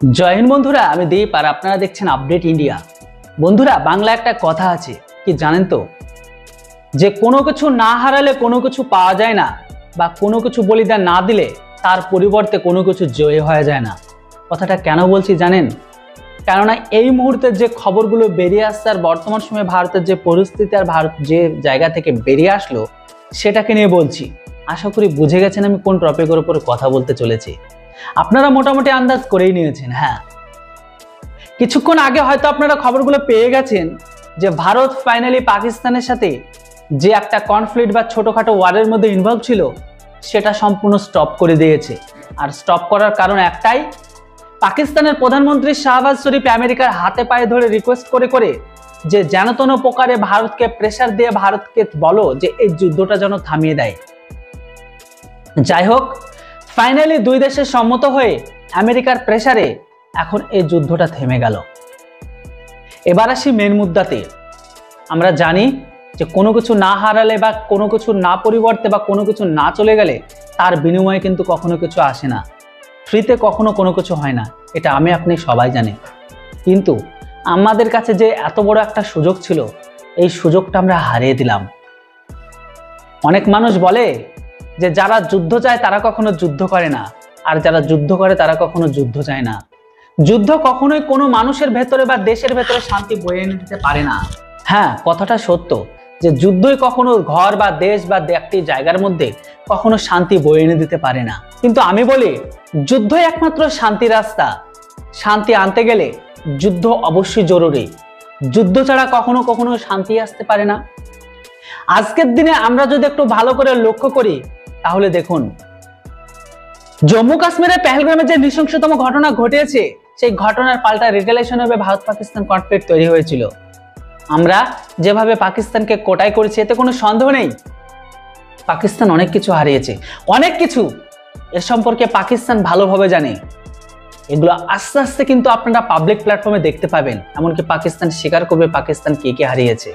জয় হিন্দ বন্ধুরা, আমি দীপ আর আপনারা দেখছেন আপডেট ইন্ডিয়া। বন্ধুরা, বাংলা একটা কথা আছে, কি জানেন তো, যে কোনো কিছু না হারালে কোনো কিছু পাওয়া যায় না, বা কোনো কিছু বলিদান না দিলে তার পরিবর্তে কোনো কিছু জয় হয়ে যায় না। কথাটা কেন বলছি জানেন? কেননা এই মুহূর্তে যে খবরগুলো বেরিয়ে আসছে আর বর্তমান সময়ে ভারতের যে পরিস্থিতি আর ভারত যে জায়গা থেকে বেরিয়ে আসলো সেটাকে নিয়ে বলছি। আশা করি বুঝে গেছেন আমি কোন টপিকের উপর কথা বলতে চলেছি। আপনারা মোটামুটি আন্দাজ করেই নিয়েছেন। হ্যাঁ, কিছুক্ষণ আগে হয়তো আপনারা খবরগুলো পেয়ে গেছেন যে ভারত ফাইনালি পাকিস্তানের সাথে যে একটা কনফ্লিক্ট বা ছোটখাটো ওয়ারের মধ্যে ইনভলভ ছিল সেটা সম্পূর্ণ স্টপ করে দিয়েছে। আর স্টপ করার কারণ একটাই, পাকিস্তানের প্রধানমন্ত্রী শাহবাজ শরীফ আমেরিকার হাতে পায়ে ধরে রিকোয়েস্ট করে করে যে যেন তেন প্রকারে ভারতকে প্রেসার দিয়ে ভারতকে বলো যে এই যুদ্ধটা যেন থামিয়ে দেয়। যাই হোক, ফাইনালি দুই দেশের সম্মত হয়ে আমেরিকার প্রেসারে এখন এই যুদ্ধটা থেমে গেল। এবার আসি মেন মুদ্দাতে। আমরা জানি যে কোনো কিছু না হারালে বা কোনো কিছু না পরিবর্তে বা কোনো কিছু না চলে গেলে তার বিনিময়ে কিন্তু কখনো কিছু আসে না, ফ্রিতে কখনো কোনো কিছু হয় না, এটা আমি আপনি সবাই জানি। কিন্তু আমাদের কাছে যে এত বড় একটা সুযোগ ছিল, এই সুযোগটা আমরা হারিয়ে দিলাম। অনেক মানুষ বলে যে যারা যুদ্ধ চায় তারা কখনো যুদ্ধ করে না, আর যারা যুদ্ধ করে তারা কখনো যুদ্ধ চায় না। যুদ্ধ কখনোই কোনো মানুষের ভেতরে বা দেশের ভেতরে শান্তি বয়ে এনে দিতে পারে না। হ্যাঁ, কথাটা সত্য যে যুদ্ধই কখনো ঘর বা দেশ বা একটি জায়গার মধ্যে কখনো শান্তি বয়ে এনে দিতে পারে না। কিন্তু আমি বলি, যুদ্ধই একমাত্র শান্তির রাস্তা। শান্তি আনতে গেলে যুদ্ধ অবশ্যই জরুরি। যুদ্ধ ছাড়া কখনো কখনো শান্তি আসতে পারে না। আজকের দিনে আমরা যদি একটু ভালো করে লক্ষ্য করি তাহলে দেখুন, জম্মু কাশ্মীরের পেহেলগামে যে নৃশংসতম ঘটনা ঘটেছে, সেই ঘটনার পাল্টা রিটেলিয়েশন হবে ভারত পাকিস্তান কনফ্লিক্ট তৈরি হয়েছিল। আমরা যেভাবে পাকিস্তানকে কোটাই করেছি এতে কোনো সন্দেহ নেই, পাকিস্তান অনেক কিছু হারিয়েছে, অনেক কিছু এর সম্পর্কে পাকিস্তান ভালোভাবে জানে। এগুলো আস্তে আস্তে কিন্তু আপনারা পাবলিক প্ল্যাটফর্মে দেখতে পাবেন, এমনকি পাকিস্তান স্বীকার করবে পাকিস্তান কে কে হারিয়েছে।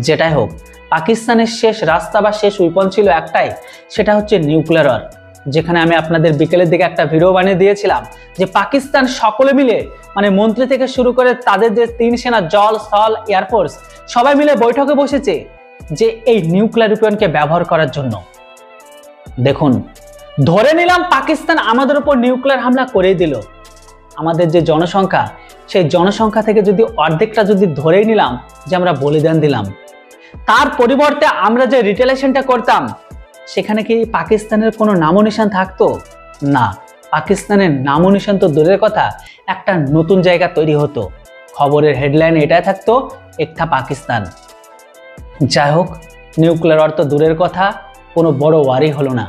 যেটাই হোক, পাকিস্তানের শেষ রাস্তা বা শেষ উইপন ছিল একটাই, সেটা হচ্ছে নিউক্লিয়ার ওয়ার। যেখানে আমি আপনাদের বিকেলের দিকে একটা ভিডিও বানিয়ে দিয়েছিলাম যে পাকিস্তান সকলে মিলে, মানে মন্ত্রী থেকে শুরু করে তাদের যে 3 সেনা, জল, স্থল, এয়ারফোর্স, সবাই মিলে বৈঠকে বসেছে যে এই নিউক্লিয়ার ওয়েপনকে ব্যবহার করার জন্য। দেখুন, ধরে নিলাম পাকিস্তান আমাদের উপর নিউক্লিয়ার হামলা করে দিল, আমাদের যে জনসংখ্যা, সেই জনসংখ্যা থেকে যদি অর্ধেকটা যদি ধরেই নিলাম যে আমরা বলিদান দিলাম, তার পরিবর্তে আমরা যে রিটেলিয়েশনটা করতাম, সেখানে কি পাকিস্তানের কোনো নামো নিশান থাকতো? না, পাকিস্তানের নামো নিশান তো দূরের কথা, একটা নতুন জায়গা তৈরি হতো। খবরের হেডলাইন এটাই থাকতো, একটা পাকিস্তান। যাই হোক, নিউক্লিয়ার ওয়ার তো দূরের কথা, কোনো বড় ওয়ারই হলো না।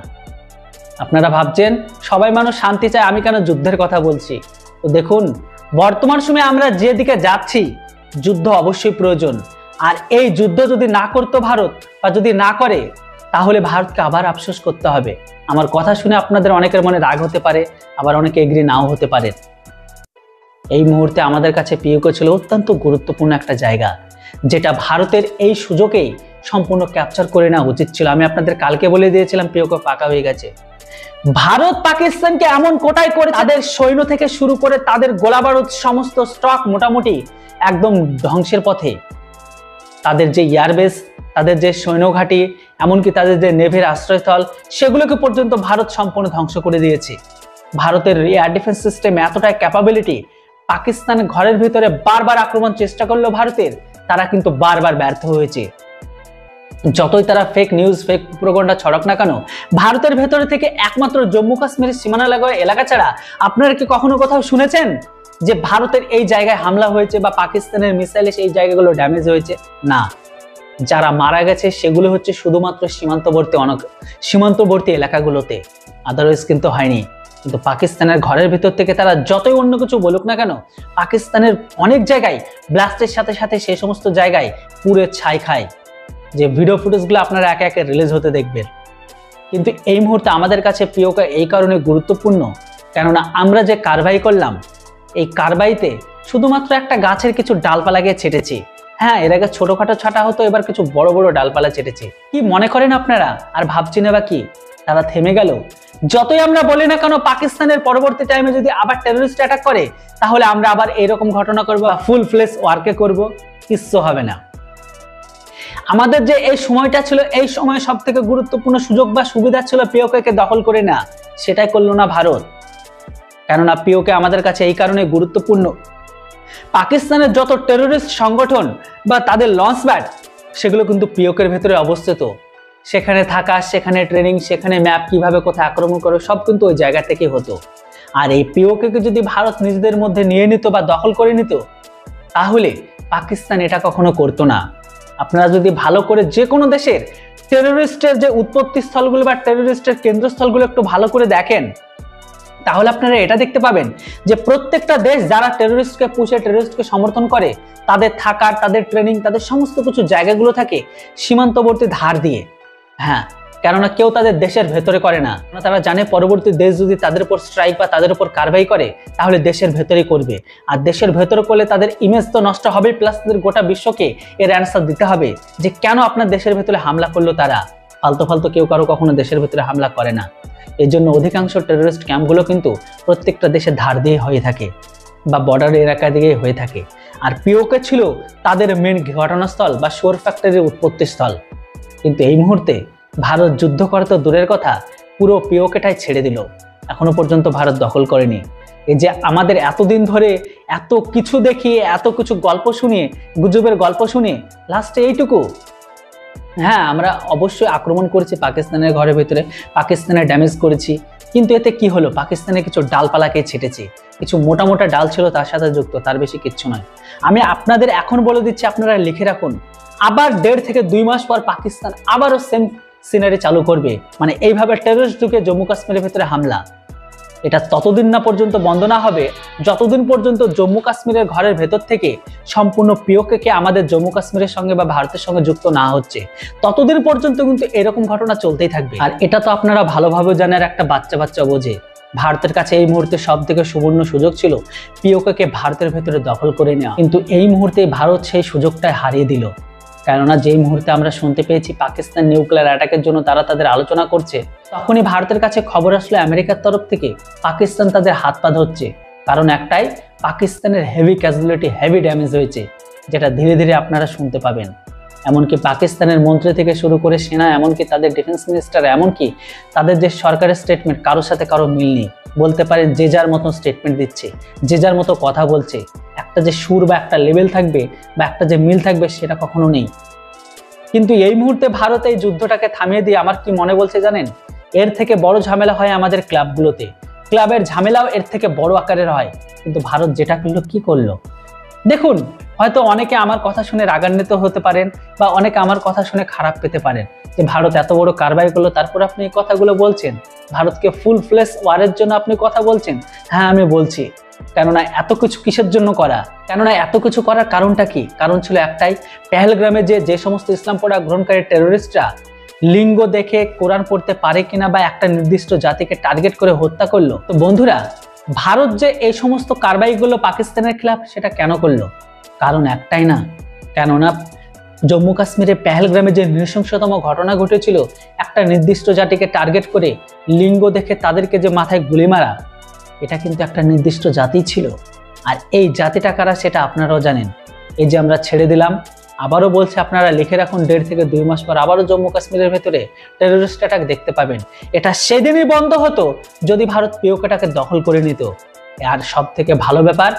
আপনারা ভাবছেন সবাই মানুষ শান্তি চায়, আমি কেন যুদ্ধের কথা বলছি? তো দেখুন, বর্তমান সময়ে আমরা যেদিকে যাচ্ছি, যুদ্ধ অবশ্যই প্রয়োজন। আর এই যুদ্ধ যদি না করতো ভারত, বা যদি না করে, তাহলে ভারতকে আবার আফসোস করতে হবে। আমার কথা শুনে আপনাদের অনেকের মনে রাগ হতে পারে, আবার অনেকে এগ্রি নাও হতে পারে। এই মুহূর্তে আমাদের কাছে পিওকে ছিল অত্যন্ত গুরুত্বপূর্ণ একটা জায়গা, যেটা ভারতের এই সুযোগেই সম্পূর্ণ ক্যাপচার করে নেওয়া উচিত ছিল। আমি আপনাদের কালকে বলে দিয়েছিলাম পিওকে পাকা হয়ে গেছে। ভারত পাকিস্তানকে এমন কোটাই করে তাদের সৈন্য থেকে শুরু করে তাদের গোলাবারুদ সমস্ত স্টক মোটামুটি একদম ধ্বংসের পথে। তাদের যে এয়ারবেস, তাদের যে সৈন্যঘাঁটি, এমনকি তাদের যে নেভির আশ্রয়স্থল, সেগুলোকে পর্যন্ত ভারত সম্পূর্ণ ধ্বংস করে দিয়েছে। ভারতের এয়ার ডিফেন্স সিস্টেম এতটাই ক্যাপাবিলিটি, পাকিস্তান ঘরের ভিতরে বারবার আক্রমণ চেষ্টা করলেও ভারতের, তারা কিন্তু বারবার ব্যর্থ হয়েছে। যতই তারা ফেক নিউজ, ফেক প্রোপাগান্ডা ছড়াক না কেন, ভারতের ভেতরে থেকে একমাত্র জম্মু কাশ্মীরের সীমানা লাগোয়া এলাকা ছাড়া আপনারা কি কখনো কোথাও শুনেছেন যে ভারতের এই জায়গায় হামলা হয়েছে বা পাকিস্তানের মিসাইলে সেই জায়গাগুলো ড্যামেজ হয়েছে? না, যারা মারা গেছে সেগুলো হচ্ছে শুধুমাত্র সীমান্তবর্তী এলাকাগুলোতে, আদারওয়াইজ কিন্তু হয়নি। কিন্তু পাকিস্তানের ঘরের ভিতর থেকে তারা যতই অন্য কিছু বলুক না কেন, পাকিস্তানের অনেক জায়গায় ব্লাস্টের সাথে সাথে সেই সমস্ত জায়গায় পুরে ছাই খায়, যে ভিডিও ফুটেজগুলো আপনারা একে একে রিলিজ হতে দেখবেন। কিন্তু এই মুহূর্তে আমাদের কাছে পিওকে এই কারণে গুরুত্বপূর্ণ, কেননা আমরা যে কারবাই করলাম, এই কারবাইতে শুধুমাত্র একটা গাছের কিছু ডালপালা গিয়ে ছেটেছি। হ্যাঁ, এর আগে ছোটখাটো ছাটা হতো, এবার কিছু বড় বড় ডালপালা ছেটেছি। কি মনে করেন আপনারা? আর ভাবছি না বা কি? তারা থেমে গেল। যতই আমরা বলি না কেন পাকিস্তানের পরবর্তী টাইমে যদি আবার টেররিস্ট অ্যাটাক করে, তাহলে আমরা আবার এরকম ঘটনা করব, ফুল ফ্লেজ ওয়ার্কে করব, কিচ্ছু হবে না। আমাদের যে এই সময়টা ছিল, এই সময় সব থেকে গুরুত্বপূর্ণ সুযোগ বা সুবিধা ছিল পিওকে দখল করে না, সেটাই করলো না ভারত। কেননা পিওকে আমাদের কাছে এই কারণে গুরুত্বপূর্ণ, পাকিস্তানের যত টেররিস্ট সংগঠন বা তাদের লঞ্চ প্যাড সেগুলো কিন্তু পিওকের ভেতরে অবস্থিত। সেখানে থাকা, সেখানে ট্রেনিং, সেখানে ম্যাপ কিভাবে কোথায় আক্রমণ করে সব কিন্তু ওই জায়গা থেকে হতো। আর এই পিওকে যদি ভারত নিজেদের মধ্যে নিয়ে নিত বা দখল করে নিত, তাহলে পাকিস্তান এটা কখনো করতো না। আপনারা যদি ভালো করে যে কোনো দেশের টেররিস্টের যে উৎপত্তি স্থলগুলো বা টেররিস্টের কেন্দ্রস্থলগুলো একটু ভালো করে দেখেন, তাহলে আপনারা এটা দেখতে পাবেন যে প্রত্যেকটা দেশ যারা টেররিস্টকে পুষে, টেররিস্টকে সমর্থন করে, তাদের থাকার, তাদের ট্রেনিং, তাদের সমস্ত কিছু জায়গাগুলো থাকে সীমান্তবর্তী ধার দিয়ে। হ্যাঁ, কেননা কেউ তাদের দেশের ভেতরে করে না, তারা জানে পরবর্তী দেশ যদি তাদের উপর স্ট্রাইক বা তাদের উপর কারবাই করে, তাহলে দেশের ভেতরেই করবে। আর দেশের ভেতরে করলে তাদের ইমেজ তো নষ্ট হবে, প্লাস তাদের গোটা বিশ্বকে এর অ্যান্সার দিতে হবে যে কেন আপনার দেশের ভেতরে হামলা করলো তারা। ফালতু ফালতু কেউ কারো কখনো দেশের ভেতরে হামলা করে না। এই জন্য অধিকাংশ টেররিস্ট ক্যাম্পগুলো কিন্তু প্রত্যেকটা দেশের ধার দিয়ে হয়ে থাকে বা বর্ডার এলাকা দিয়েই হয়ে থাকে। আর পিওকে ছিল তাদের মেন ঘটনাস্থল বা শোর ফ্যাক্টরির উৎপত্তিস্থল। কিন্তু এই মুহূর্তে ভারত যুদ্ধ করা তো দূরের কথা, পুরো পিওকেটাই ছেড়ে দিল। এখনো পর্যন্ত ভারত দখল করেনি। এই যে আমাদের এতদিন ধরে এত কিছু দেখিয়ে, এত কিছু গল্প শুনিয়ে, গুজবের গল্প শুনিয়ে লাস্টে এইটুকু। হ্যাঁ, আমরা অবশ্যই আক্রমণ করেছি পাকিস্তানের ঘরের ভেতরে, পাকিস্তানে ড্যামেজ করেছি, কিন্তু এতে কি হলো? পাকিস্তানে কিছু ডালপালাকে ছেটেছি, কিছু মোটা মোটা ডাল ছিল তার সাথে যুক্ত, তার বেশি কিচ্ছু নয়। আমি আপনাদের এখন বলে দিচ্ছি, আপনারা লিখে রাখুন, আবার 1.5 থেকে 2 মাস পর পাকিস্তান আবারও সেম সিনারি চালু করবে, মানে এইভাবে টেররিস্ট ঢুকে জম্মু কাশ্মীরের ভেতরে হামলা। এটা ততদিন না পর্যন্ত বন্ধ না হবে যতদিন পর্যন্ত জম্মু কাশ্মীরের ঘরের ভেতর থেকে সম্পূর্ণ পিওকে আমাদের জম্মু কাশ্মীরের সঙ্গে বা ভারতের সঙ্গে যুক্ত না হচ্ছে, ততদিন পর্যন্ত কিন্তু এরকম ঘটনা চলতেই থাকবে। আর এটা তো আপনারা ভালোভাবে জানেন, একটা বাচ্চা বাচ্চা বোঝে। ভারতের কাছে এই মুহূর্তে সব থেকে সুবর্ণ সুযোগ ছিল পিওকে ভারতের ভেতরে দখল করে নেওয়া, কিন্তু এই মুহূর্তে ভারত সেই সুযোগটাই হারিয়ে দিল। কেননা যেই মুহূর্তে আমরা শুনতে পেয়েছি পাকিস্তান নিউক্লিয়ার অ্যাটাকের জন্য তারা তাদের আলোচনা করছে, তখনই ভারতের কাছে খবর আসলো আমেরিকার তরফ থেকে পাকিস্তান তাদের হাত পা ধরছে। কারণ একটাই, পাকিস্তানের হেভি ক্যাজুয়ালিটি, হেভি ড্যামেজ হয়েছে, যেটা ধীরে ধীরে আপনারা শুনতে পাবেন। এমনকি পাকিস্তানের মন্ত্রী থেকে শুরু করে সেনা, এমনকি তাদের ডিফেন্স মিনিস্টার, এমনকি তাদের যে সরকারের স্টেটমেন্ট, কারোর সাথে কারো মিল নেই। বলতে পারেন যে যার মতো স্টেটমেন্ট দিচ্ছে, যে যার মতো কথা বলছে। একটা যে সুর বা একটা লেভেল থাকবে বা একটা যে মিল থাকবে, সেটা কখনো নেই। কিন্তু এই মুহূর্তে ভারত এই যুদ্ধটাকে থামিয়ে দিয়ে আমার কি মনে বলছে জানেন? এর থেকে বড় ঝামেলা হয় আমাদের ক্লাবগুলোতে, ক্লাবের ঝামেলাও এর থেকে বড় আকারের হয়। কিন্তু ভারত যেটা করলো, কি করলো দেখুন। হয়তো অনেকে আমার কথা শুনে রাগান্বিত হতে পারেন বা অনেকে আমার কথা শুনে খারাপ পেতে পারেন যে ভারত এত বড় কারবাই করলো, তারপর আপনি এই কথাগুলো বলছেন, ভারতকে ফুল ফ্লেশ ওয়ারের জন্য আপনি কথা বলছেন। হ্যাঁ, আমি বলছি, কেননা এত কিছু কিসের জন্য করা? কেননা এত কিছু করার কারণটা কি? কারণ ছিল একটাই, পেহেলগ্রামে যে সমস্ত ইসলাম পড়া গ্রহণকারী টেররিস্টরা লিঙ্গ দেখে কোরআন পড়তে পারে কিনা বা একটা নির্দিষ্ট জাতিকে টার্গেট করে হত্যা করলো। তো বন্ধুরা, ভারত যে এই সমস্ত কারবাইগুলো পাকিস্তানের খিলাফ, সেটা কেন করলো? কারণ একটাই না, কেননা জম্মু কাশ্মীরে পেহেলগ্রামে যে নৃশংসতম ঘটনা ঘটেছিল, একটা নির্দিষ্ট জাতিকে টার্গেট করে লিঙ্গ দেখে তাদেরকে যে মাথায় গুলি মারা, এটা কিন্তু একটা নির্দিষ্ট জাতি ছিল। আর এই জাতিটা কারা সেটা আপনারাও জানেন। এই যে আমরা ছেড়ে দিলাম, আবারও বলছে আপনারা লিখে রাখুন, 1.5 থেকে 2 মাস পর আবারও জম্মু কাশ্মীরের ভেতরে টেররিস্ট অ্যাটাক দেখতে পাবেন। এটা সেদিনই বন্ধ হতো যদি ভারত পিওকেটাকে দখল করে নিত। আর সব থেকে ভালো ব্যাপার,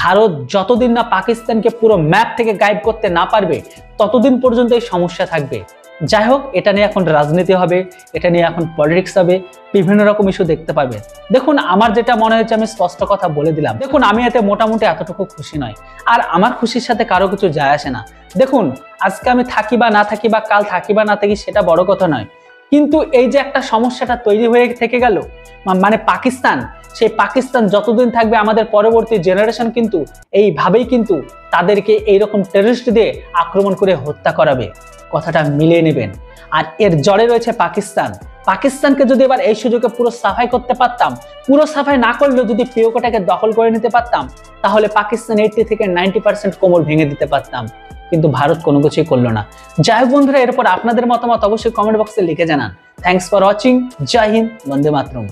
ভারত যতদিন না পাকিস্তানকে পুরো ম্যাপ থেকে গায়েব করতে না পারবে, ততদিন পর্যন্ত এই সমস্যা থাকবে। যাই হোক, এটা নিয়ে এখন রাজনীতি হবে, এটা নিয়ে এখন পলিটিক্স হবে, বিভিন্ন রকম ইস্যু দেখতে পাবে। দেখুন, আমার যেটা মনে হয়েছে আমি স্পষ্ট কথা বলে দিলাম। দেখুন, আমি এতে মোটামুটি এতটুকু খুশি নয়, আর আমার খুশির সাথে কারো কিছু যায় আসে না। দেখুন, আজকে আমি থাকি বা না থাকি বা কাল থাকি বা না থাকি, সেটা বড় কথা নয়, কিন্তু এই যে একটা সমস্যাটা তৈরি হয়ে থেকে গেল, মানে পাকিস্তান, সেই পাকিস্তান যতদিন থাকবে আমাদের পরবর্তী জেনারেশন কিন্তু এইভাবেই কিন্তু তাদেরকে এইরকম টেররিস্ট দিয়ে আক্রমণ করে হত্যা করাবে। কথাটা মিলিয়ে নেবেন। আর এর জড়ে রয়েছে পাকিস্তান। পাকিস্তানকে যদি এবার এই সুযোগে পুরো সাফাই করতে পারতাম, পুরো সাফাই না করলেও যদি পিওকেটাকে দখল করে নিতে পারতাম, তাহলে পাকিস্তান 80 থেকে 90% কোমর ভেঙে দিতে পারতাম। কিন্তু ভারত কোনো কিছুই করলো না। যাই হোক বন্ধুরা, এরপর আপনাদের মতামত অবশ্যই কমেন্ট বক্সে লিখে জানান। Thanks for watching. জয় হিন্দ, বন্দে মাতরম।